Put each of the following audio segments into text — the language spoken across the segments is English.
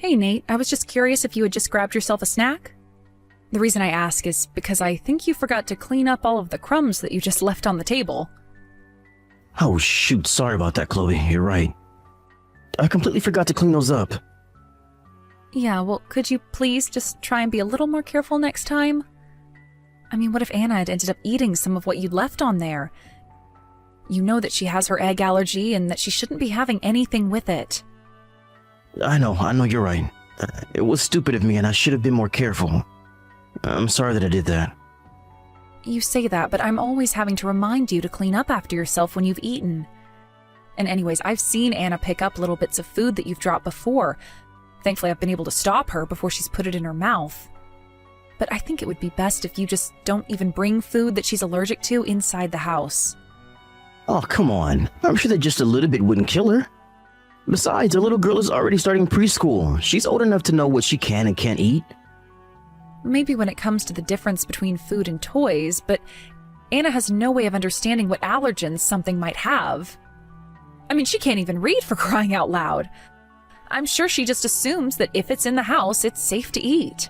Hey Nate, I was just curious if you had just grabbed yourself a snack? The reason I ask is because I think you forgot to clean up all of the crumbs that you just left on the table. Oh shoot, sorry about that, Chloe. You're right. I completely forgot to clean those up. Yeah, well, could you please just try and be a little more careful next time? I mean, what if Anna had ended up eating some of what you'd left on there? You know that she has her egg allergy and that she shouldn't be having anything with it. I know you're right. It was stupid of me and I should have been more careful. I'm sorry that I did that. You say that, but I'm always having to remind you to clean up after yourself when you've eaten. And anyways, I've seen Anna pick up little bits of food that you've dropped before. Thankfully, I've been able to stop her before she's put it in her mouth. But I think it would be best if you just don't even bring food that she's allergic to inside the house. Oh, come on. I'm sure that just a little bit wouldn't kill her. Besides, our little girl is already starting preschool. She's old enough to know what she can and can't eat. Maybe when it comes to the difference between food and toys, but Anna has no way of understanding what allergens something might have. I mean, she can't even read, for crying out loud. I'm sure she just assumes that if it's in the house, it's safe to eat.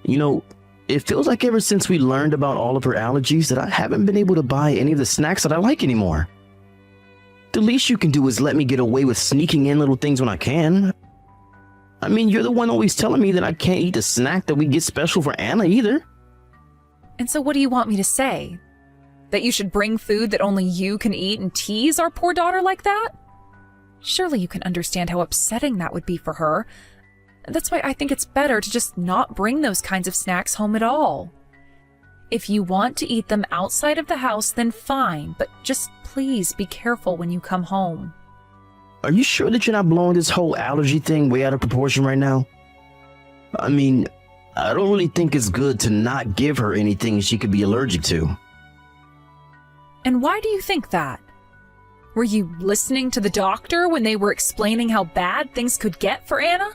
You know, it feels like ever since we learned about all of her allergies that I haven't been able to buy any of the snacks that I like anymore. The least you can do is let me get away with sneaking in little things when I can. I mean, you're the one always telling me that I can't eat the snack that we get special for Anna either. And so what do you want me to say? That you should bring food that only you can eat and tease our poor daughter like that? Surely you can understand how upsetting that would be for her. That's why I think it's better to just not bring those kinds of snacks home at all. If you want to eat them outside of the house, then fine, but just please be careful when you come home. Are you sure that you're not blowing this whole allergy thing way out of proportion right now? I mean, I don't really think it's good to not give her anything she could be allergic to. And why do you think that? Were you listening to the doctor when they were explaining how bad things could get for Anna?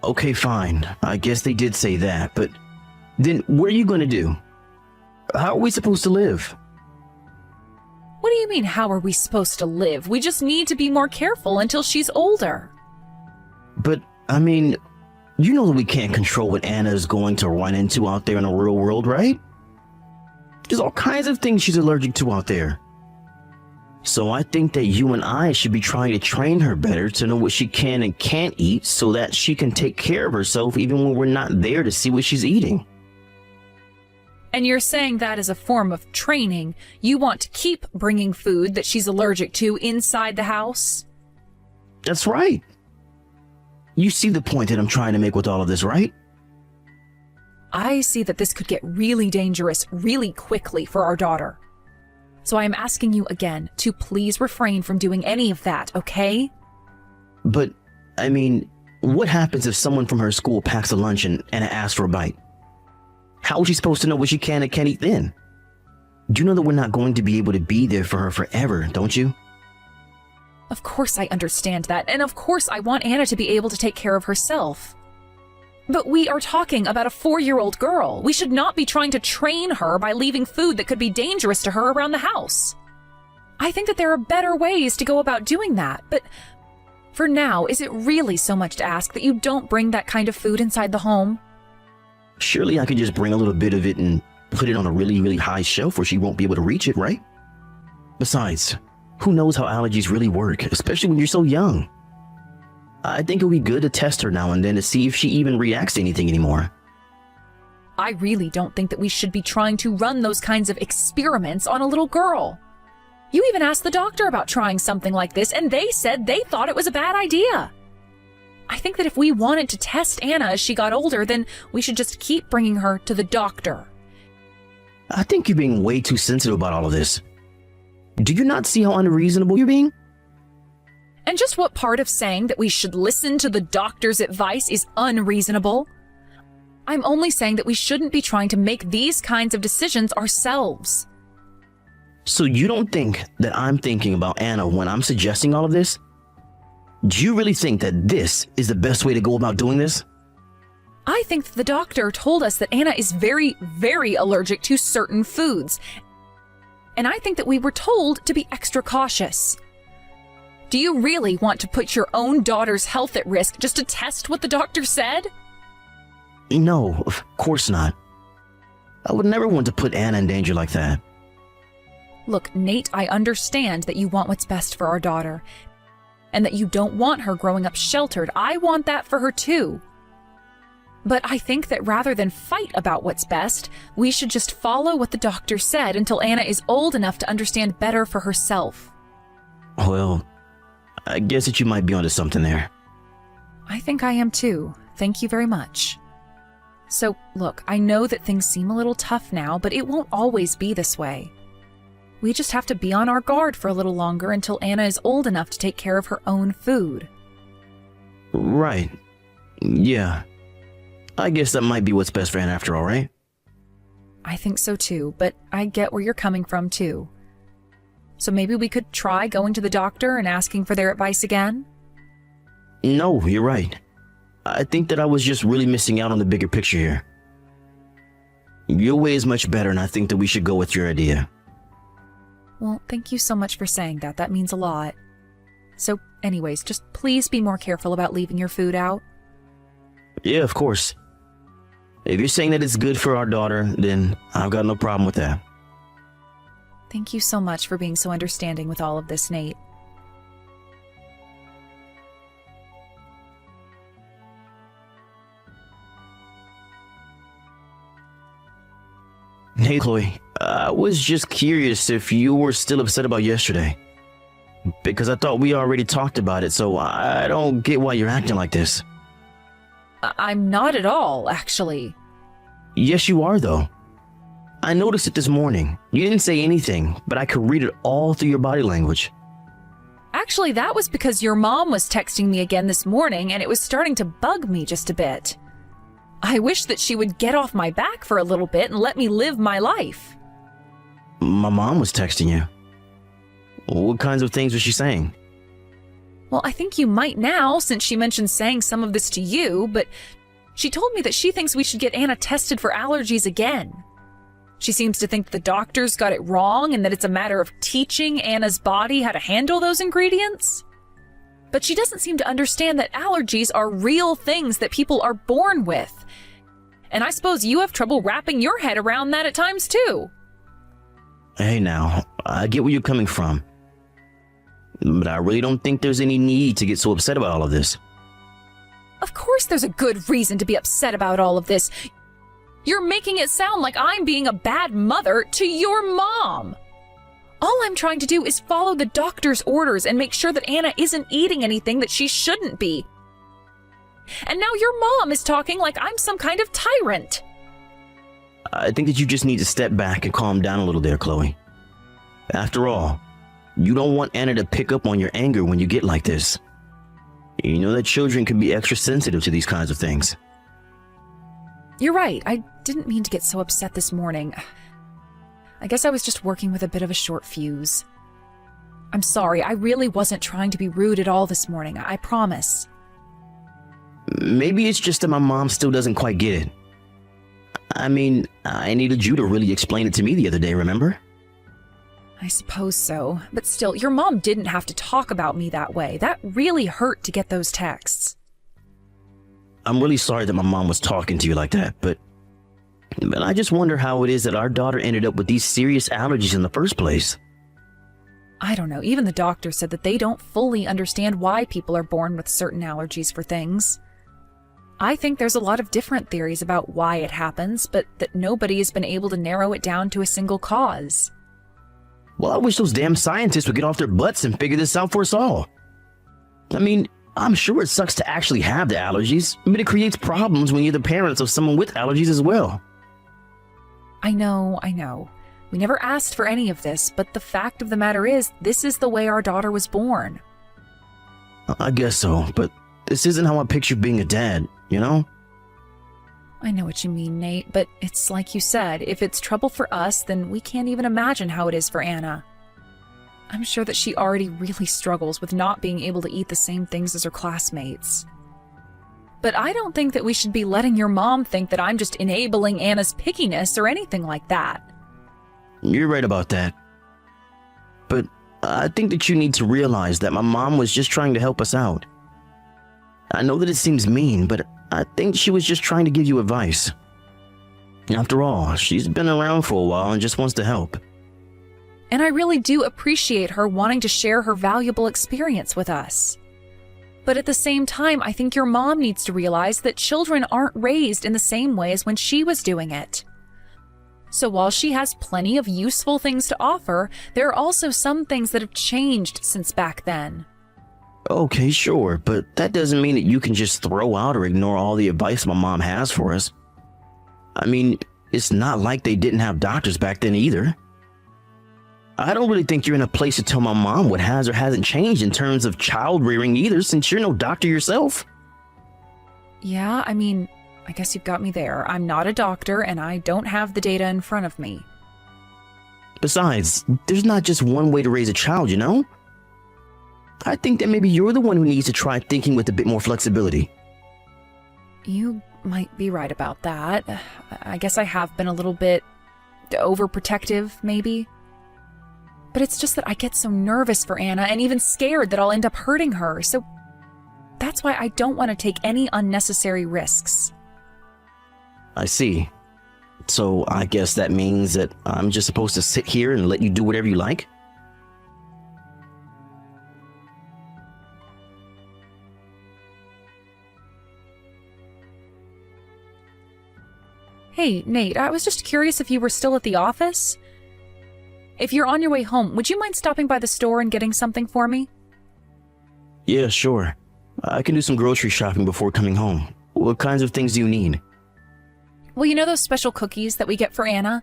Okay, fine. I guess they did say that, but then what are you going to do? How are we supposed to live? What do you mean, how are we supposed to live? We just need to be more careful until she's older. But, I mean, you know that we can't control what Anna is going to run into out there in the real world, right? There's all kinds of things she's allergic to out there. So I think that you and I should be trying to train her better to know what she can and can't eat so that she can take care of herself even when we're not there to see what she's eating. And you're saying that as a form of training, you want to keep bringing food that she's allergic to inside the house? That's right. You see the point that I'm trying to make with all of this, right? I see that this could get really dangerous really quickly for our daughter. So I am asking you again to please refrain from doing any of that, okay? But, I mean, what happens if someone from her school packs a lunch and asks for a bite? How is she supposed to know what she can and can't eat then? You know that we're not going to be able to be there for her forever, don't you? Of course I understand that, and of course I want Anna to be able to take care of herself. But we are talking about a 4-year-old girl. We should not be trying to train her by leaving food that could be dangerous to her around the house. I think that there are better ways to go about doing that, but for now, is it really so much to ask that you don't bring that kind of food inside the home? Surely I could just bring a little bit of it and put it on a really, really high shelf where she won't be able to reach it, right? Besides, who knows how allergies really work, especially when you're so young? I think it would be good to test her now and then to see if she even reacts to anything anymore. I really don't think that we should be trying to run those kinds of experiments on a little girl. You even asked the doctor about trying something like this, and they said they thought it was a bad idea. I think that if we wanted to test Anna as she got older, then we should just keep bringing her to the doctor. I think you're being way too sensitive about all of this. Do you not see how unreasonable you're being? And just what part of saying that we should listen to the doctor's advice is unreasonable? I'm only saying that we shouldn't be trying to make these kinds of decisions ourselves. So you don't think that I'm thinking about Anna when I'm suggesting all of this? Do you really think that this is the best way to go about doing this? I think that the doctor told us that Anna is very, very allergic to certain foods. And I think that we were told to be extra cautious. Do you really want to put your own daughter's health at risk just to test what the doctor said? No, of course not. I would never want to put Anna in danger like that. Look, Nate, I understand that you want what's best for our daughter, and that you don't want her growing up sheltered. I want that for her too. But I think that rather than fight about what's best, we should just follow what the doctor said until Anna is old enough to understand better for herself. Well, I guess that you might be onto something there. I think I am too. Thank you very much. So, look, I know that things seem a little tough now, but it won't always be this way. We just have to be on our guard for a little longer until Anna is old enough to take care of her own food. Right. Yeah. I guess that might be what's best for Anna after all, right? I think so too, but I get where you're coming from too. So maybe we could try going to the doctor and asking for their advice again? No, you're right. I think that I was just really missing out on the bigger picture here. Your way is much better, and I think that we should go with your idea. Well, thank you so much for saying that. That means a lot. So, anyways, just please be more careful about leaving your food out. Yeah, of course. If you're saying that it's good for our daughter, then I've got no problem with that. Thank you so much for being so understanding with all of this, Nate. Hey, Chloe. I was just curious if you were still upset about yesterday. Because I thought we already talked about it, so I don't get why you're acting like this. I'm not at all, actually. Yes, you are, though. I noticed it this morning. You didn't say anything, but I could read it all through your body language. Actually, that was because your mom was texting me again this morning, and it was starting to bug me just a bit. I wish that she would get off my back for a little bit and let me live my life. My mom was texting you. What kinds of things was she saying? Well, I think you might now, since she mentioned saying some of this to you, but she told me that she thinks we should get Anna tested for allergies again. She seems to think the doctors got it wrong and that it's a matter of teaching Anna's body how to handle those ingredients. But she doesn't seem to understand that allergies are real things that people are born with. And I suppose you have trouble wrapping your head around that at times too. Hey now, I get where you're coming from. But I really don't think there's any need to get so upset about all of this. Of course there's a good reason to be upset about all of this. You're making it sound like I'm being a bad mother to your mom. All I'm trying to do is follow the doctor's orders and make sure that Anna isn't eating anything that she shouldn't be. And now your mom is talking like I'm some kind of tyrant. I think that you just need to step back and calm down a little there, Chloe. After all, you don't want Anna to pick up on your anger when you get like this. You know that children can be extra sensitive to these kinds of things. You're right. I didn't mean to get so upset this morning. I guess I was just working with a bit of a short fuse. I'm sorry. I really wasn't trying to be rude at all this morning. I promise. Maybe it's just that my mom still doesn't quite get it. I mean, I needed you to really explain it to me the other day, remember? I suppose so. But still, your mom didn't have to talk about me that way. That really hurt to get those texts. I'm really sorry that my mom was talking to you like that, but I just wonder how it is that our daughter ended up with these serious allergies in the first place. I don't know. Even the doctor said that they don't fully understand why people are born with certain allergies for things. I think there's a lot of different theories about why it happens, but that nobody has been able to narrow it down to a single cause. Well, I wish those damn scientists would get off their butts and figure this out for us all. I mean, I'm sure it sucks to actually have the allergies, but it creates problems when you're the parents of someone with allergies as well. I know. We never asked for any of this, but the fact of the matter is, this is the way our daughter was born. I guess so, but this isn't how I pictured being a dad, you know? I know what you mean, Nate, but it's like you said, if it's trouble for us, then we can't even imagine how it is for Anna. I'm sure that she already really struggles with not being able to eat the same things as her classmates. But I don't think that we should be letting your mom think that I'm just enabling Anna's pickiness or anything like that. You're right about that. But I think that you need to realize that my mom was just trying to help us out. I know that it seems mean, but I think she was just trying to give you advice. After all, she's been around for a while and just wants to help. And I really do appreciate her wanting to share her valuable experience with us. But at the same time, I think your mom needs to realize that children aren't raised in the same way as when she was doing it. So while she has plenty of useful things to offer, there are also some things that have changed since back then. Okay, sure, but that doesn't mean that you can just throw out or ignore all the advice my mom has for us. I mean, it's not like they didn't have doctors back then either. I don't really think you're in a place to tell my mom what has or hasn't changed in terms of child rearing either, since you're no doctor yourself. Yeah, I mean, I guess you've got me there. I'm not a doctor and I don't have the data in front of me. Besides, there's not just one way to raise a child, you know? I think that maybe you're the one who needs to try thinking with a bit more flexibility. You might be right about that. I guess I have been a little bit overprotective, maybe. But it's just that I get so nervous for Anna and even scared that I'll end up hurting her, so that's why I don't want to take any unnecessary risks. I see. So I guess that means that I'm just supposed to sit here and let you do whatever you like? Hey, Nate, I was just curious if you were still at the office? If you're on your way home, would you mind stopping by the store and getting something for me? Yeah, sure. I can do some grocery shopping before coming home. What kinds of things do you need? Well, you know those special cookies that we get for Anna?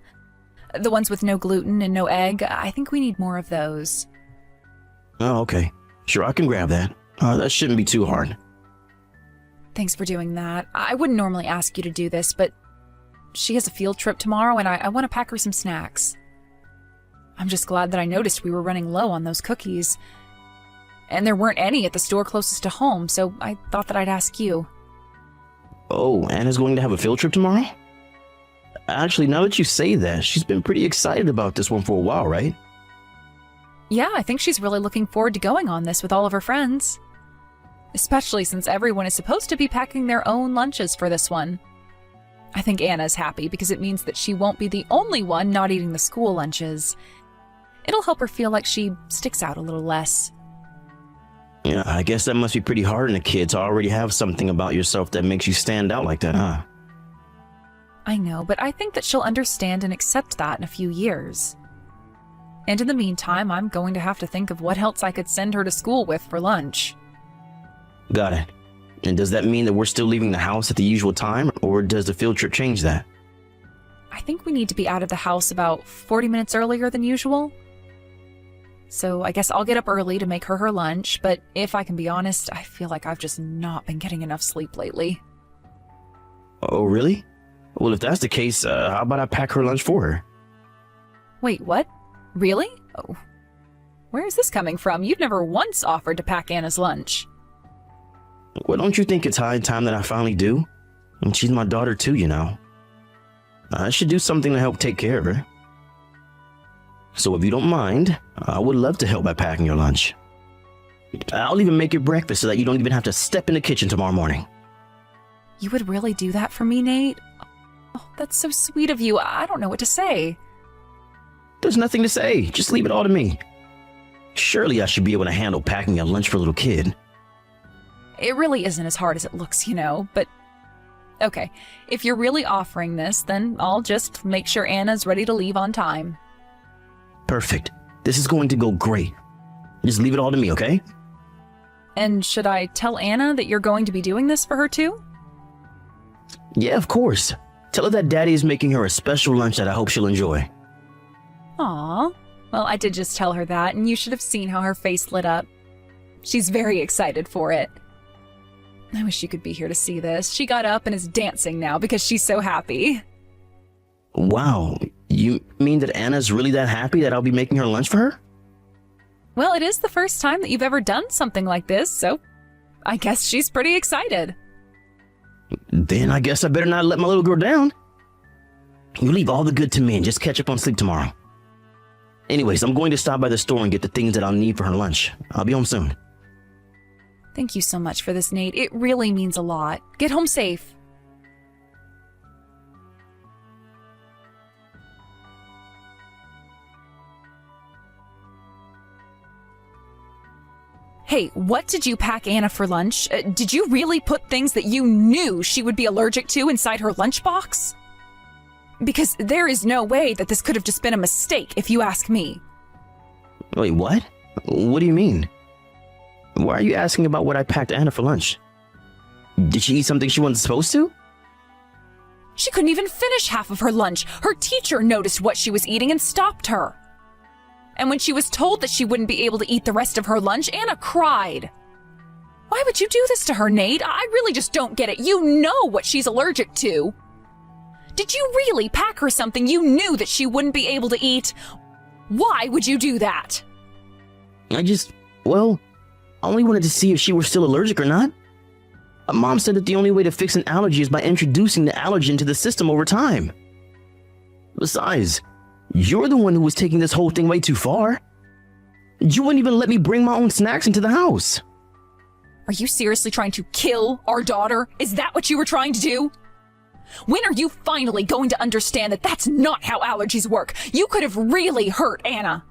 The ones with no gluten and no egg? I think we need more of those. Oh, okay. Sure, I can grab that. That shouldn't be too hard. Thanks for doing that. I wouldn't normally ask you to do this, but she has a field trip tomorrow and I want to pack her some snacks. I'm just glad that I noticed we were running low on those cookies. And there weren't any at the store closest to home, so I thought that I'd ask you. Oh, Anna's going to have a field trip tomorrow? Actually, now that you say that, she's been pretty excited about this one for a while, right? Yeah, I think she's really looking forward to going on this with all of her friends. Especially since everyone is supposed to be packing their own lunches for this one. I think Anna's happy because it means that she won't be the only one not eating the school lunches. It'll help her feel like she sticks out a little less. Yeah, I guess that must be pretty hard on a kid to already have something about yourself that makes you stand out like that, huh? I know, but I think that she'll understand and accept that in a few years. And in the meantime, I'm going to have to think of what else I could send her to school with for lunch. Got it. And does that mean that we're still leaving the house at the usual time, or does the field trip change that? I think we need to be out of the house about 40 minutes earlier than usual. So I guess I'll get up early to make her lunch, but if I can be honest, I feel like I've just not been getting enough sleep lately. Oh, really? Well, if that's the case, how about I pack her lunch for her? Wait, what? Really? Oh, where is this coming from? You've never once offered to pack Anna's lunch. Well, don't you think it's high time that I finally do? And she's my daughter too, you know. I should do something to help take care of her. So if you don't mind, I would love to help by packing your lunch. I'll even make your breakfast so that you don't even have to step in the kitchen tomorrow morning. You would really do that for me, Nate? Oh, that's so sweet of you. I don't know what to say. There's nothing to say. Just leave it all to me. Surely I should be able to handle packing a lunch for a little kid. It really isn't as hard as it looks, you know, but okay, if you're really offering this, then I'll just make sure Anna's ready to leave on time. Perfect. This is going to go great. Just leave it all to me, okay? And should I tell Anna that you're going to be doing this for her too? Yeah, of course. Tell her that Daddy is making her a special lunch that I hope she'll enjoy. Aw. Well, I did just tell her that, and you should have seen how her face lit up. She's very excited for it. I wish you could be here to see this. She got up and is dancing now because she's so happy. Wow. You mean that Anna's really that happy that I'll be making her lunch for her? Well, it is the first time that you've ever done something like this, so I guess she's pretty excited. Then I guess I better not let my little girl down. You leave all the good to me and just catch up on sleep tomorrow. Anyways, I'm going to stop by the store and get the things that I'll need for her lunch. I'll be home soon. Thank you so much for this, Nate. It really means a lot. Get home safe. Hey, what did you pack Anna for lunch? Did you really put things that you knew she would be allergic to inside her lunchbox? Because there is no way that this could have just been a mistake, if you ask me. Wait, what? What do you mean? Why are you asking about what I packed Anna for lunch? Did she eat something she wasn't supposed to? She couldn't even finish half of her lunch. Her teacher noticed what she was eating and stopped her. And when she was told that she wouldn't be able to eat the rest of her lunch, Anna cried. Why would you do this to her, Nate? I really just don't get it. You know what she's allergic to. Did you really pack her something you knew that she wouldn't be able to eat? Why would you do that? I only wanted to see if she were still allergic or not. Mom said that the only way to fix an allergy is by introducing the allergen to the system over time. Besides, you're the one who was taking this whole thing way too far. You wouldn't even let me bring my own snacks into the house. Are you seriously trying to kill our daughter? Is that what you were trying to do? When are you finally going to understand that that's not how allergies work? You could have really hurt Anna.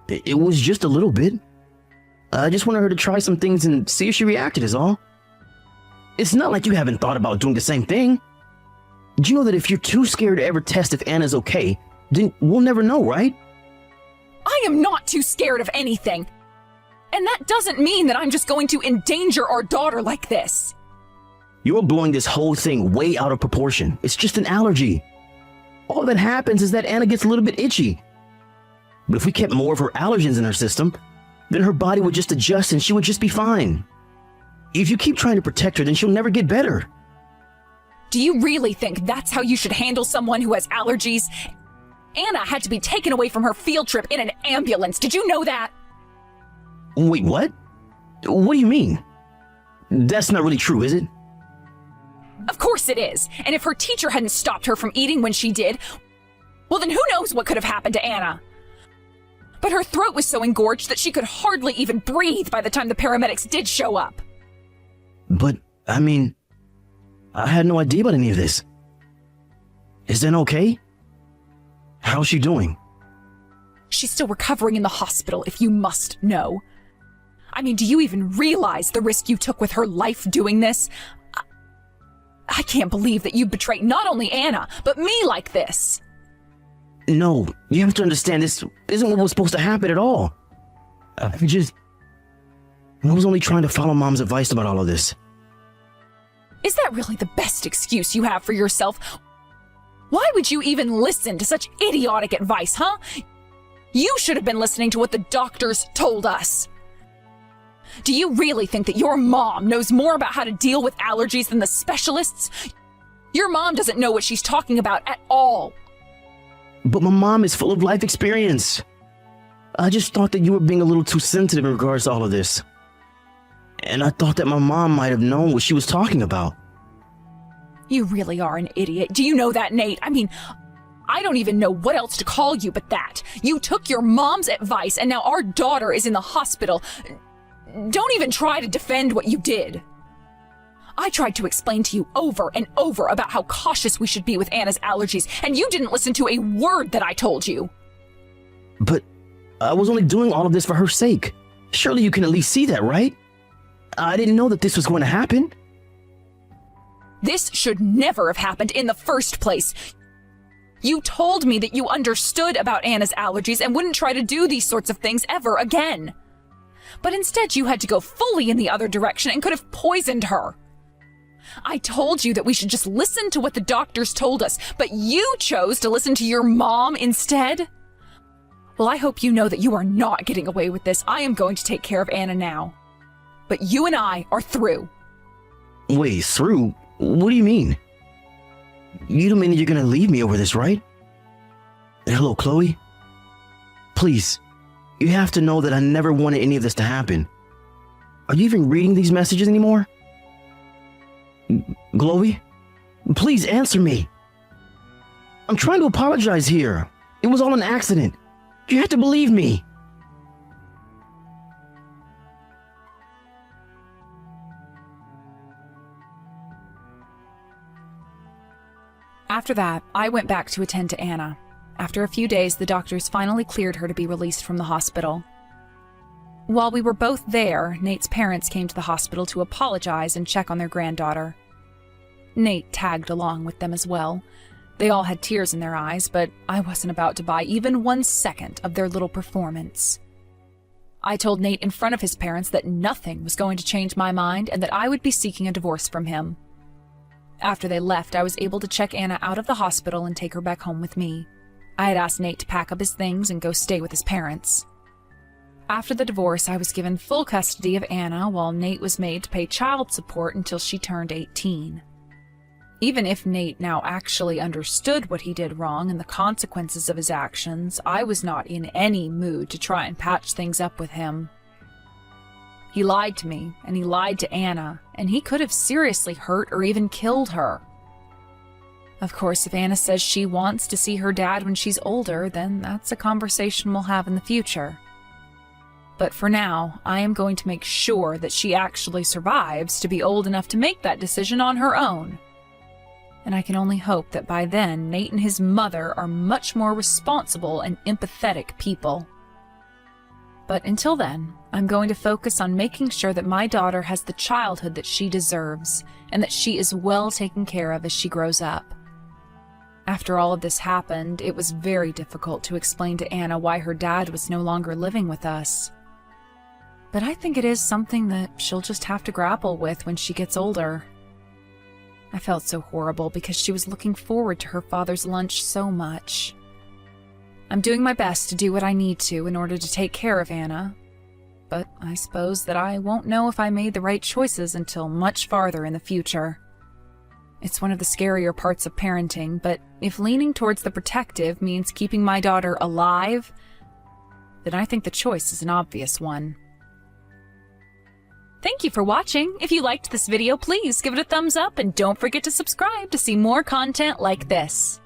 It was just a little bit. I just wanted her to try some things and see if she reacted is all. It's not like you haven't thought about doing the same thing. Do you know that if you're too scared to ever test if Anna's okay, then we'll never know, right? I am not too scared of anything. And that doesn't mean that I'm just going to endanger our daughter like this. You're blowing this whole thing way out of proportion. It's just an allergy. All that happens is that Anna gets a little bit itchy. But if we kept more of her allergens in her system, then her body would just adjust and she would just be fine. If you keep trying to protect her, then she'll never get better. Do you really think that's how you should handle someone who has allergies? Anna had to be taken away from her field trip in an ambulance. Did you know that? Wait, what? What do you mean? That's not really true, is it? Of course it is. And if her teacher hadn't stopped her from eating when she did, well, then who knows what could have happened to Anna? But her throat was so engorged that she could hardly even breathe by the time the paramedics did show up. But, I had no idea about any of this. Is Anna okay? How's she doing? She's still recovering in the hospital, if you must know. Do you even realize the risk you took with her life doing this? I can't believe that you betrayed not only Anna, but me like this. No, you have to understand this isn't what was supposed to happen at all. I was only trying to follow Mom's advice about all of this. Is that really the best excuse you have for yourself? Why would you even listen to such idiotic advice, huh? You should have been listening to what the doctors told us. Do you really think that your mom knows more about how to deal with allergies than the specialists? Your mom doesn't know what she's talking about at all. But my mom is full of life experience. I just thought that you were being a little too sensitive in regards to all of this. And I thought that my mom might have known what she was talking about. You really are an idiot. Do you know that, Nate? I don't even know what else to call you but that. You took your mom's advice and now our daughter is in the hospital. Don't even try to defend what you did. I tried to explain to you over and over about how cautious we should be with Anna's allergies, and you didn't listen to a word that I told you. But I was only doing all of this for her sake. Surely you can at least see that, right? I didn't know that this was going to happen. This should never have happened in the first place. You told me that you understood about Anna's allergies and wouldn't try to do these sorts of things ever again. But instead you had to go fully in the other direction and could have poisoned her. I told you that we should just listen to what the doctors told us, but you chose to listen to your mom instead? Well, I hope you know that you are not getting away with this. I am going to take care of Anna now. But you and I are through. Wait, through? What do you mean? You don't mean that you're gonna leave me over this, right? Hello, Chloe? Please, you have to know that I never wanted any of this to happen. Are you even reading these messages anymore? Chloe? Please answer me. I'm trying to apologize here. It was all an accident. You have to believe me. After that, I went back to attend to Anna. After a few days, the doctors finally cleared her to be released from the hospital. While we were both there, Nate's parents came to the hospital to apologize and check on their granddaughter. Nate tagged along with them as well. They all had tears in their eyes, but I wasn't about to buy even 1 second of their little performance. I told Nate in front of his parents that nothing was going to change my mind and that I would be seeking a divorce from him. After they left, I was able to check Anna out of the hospital and take her back home with me. I had asked Nate to pack up his things and go stay with his parents. After the divorce, I was given full custody of Anna while Nate was made to pay child support until she turned 18. Even if Nate now actually understood what he did wrong and the consequences of his actions, I was not in any mood to try and patch things up with him. He lied to me, and he lied to Anna, and he could have seriously hurt or even killed her. Of course, if Anna says she wants to see her dad when she's older, then that's a conversation we'll have in the future. But for now, I am going to make sure that she actually survives to be old enough to make that decision on her own. And I can only hope that by then, Nate and his mother are much more responsible and empathetic people. But until then, I'm going to focus on making sure that my daughter has the childhood that she deserves, and that she is well taken care of as she grows up. After all of this happened, it was very difficult to explain to Anna why her dad was no longer living with us. But I think it is something that she'll just have to grapple with when she gets older. I felt so horrible because she was looking forward to her father's lunch so much. I'm doing my best to do what I need to in order to take care of Anna, but I suppose that I won't know if I made the right choices until much farther in the future. It's one of the scarier parts of parenting, but if leaning towards the protective means keeping my daughter alive, then I think the choice is an obvious one. Thank you for watching. If you liked this video, please give it a thumbs up and don't forget to subscribe to see more content like this.